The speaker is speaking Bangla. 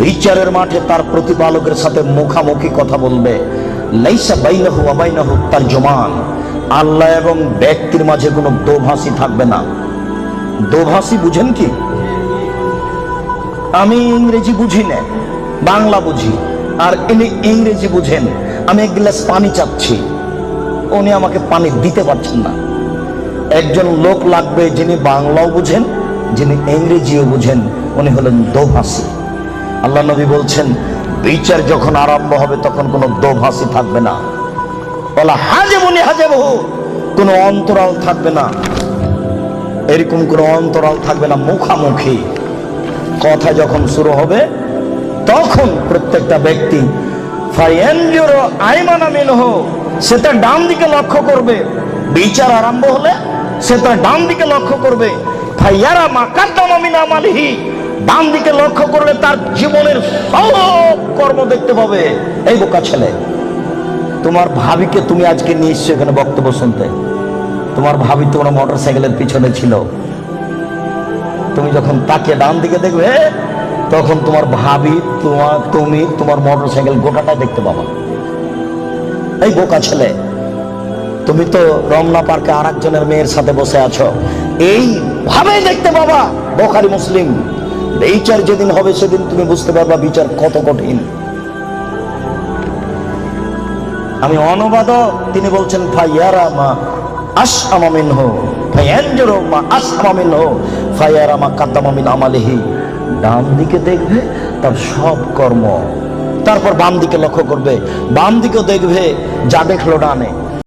বিচারের মাঠে তার প্রতিপালকের সাথে মুখামুখি কথা বলবে। লাইসা বাইনাহু ওয়া বাইনাহু তারজুমান, আল্লাহ এবং ব্যক্তির মাঝে কোনো দোভাষী থাকবে না। দোভাষী বুঝেন কি? আমি ইংরেজি বুঝি না, বাংলা বুঝি, আর ইনি ইংরেজি বুঝেন। আমি এক গ্লাস পানি চাচ্ছি, উনি আমাকে পানি দিতে পারছেন না। একজন লোক লাগবে যিনি বাংলাও বুঝেন, যিনি ইংরেজিও বুঝেন, উনি হলেন দোভাষী। আল্লাহ নবী বলছেন, বিচার যখন আরম্ভ হবে তখন কোনো দোভাষী থাকবে না। বলা হাজেবুনি হাজেবহু, কোনো অন্তরাল থাকবে না। এরকম কোনো অন্তরাল থাকবে না। মুখামুখি কথা যখন শুরু হবে তখন প্রত্যেকটা ব্যক্তি ফায়ানজুরু আইমানা মিনহু, সে তার ডান দিকে লক্ষ্য করবে। বিচার আরম্ভ হলে সে তার ডান দিকে লক্ষ্য করবে। ফায়ারা মা কাদ্দামা মিন আমালিহি, ডান দিকে লক্ষ্য করলে তার জীবনের সব কর্ম দেখতে পাবে। এই বোকা ছেলে, তোমার ভাবিকে তুমি আজকে নিয়ে এসছো এখানে বক্তব্য শুনতে। তোমার ভাবি তোমার মোটর সাইকেলের পিছনে ছিল। তুমি যখন তাকে ডান দিকে দেখবে তখন তোমার ভাবি, তুমি তোমার মোটর সাইকেল গোটাটাই দেখতে পাবা। এই বোকা ছেলে, তুমি তো রমনা পার্কে আর একজনের মেয়ের সাথে বসে আছো, এইভাবে দেখতে পাবা। বুখারী মুসলিম। বিচার যেদিন হবে সেদিন তুমি বুঝতে পারবা বিচার কত কঠিন। আমি অনুবাদক, তিনি বলছেন ফায়ারা মা আসআমা মিনহু ফায়ানজুরু মা আসআমা মিনহু ফায়ারা মা কাদ্দামা মিন আমালিহি, ডান দিকে দেখবে তার সব কর্ম, তারপর বাম দিকে লক্ষ্য করবে, বাম দিকেও দেখবে যা দেখলো ডানে,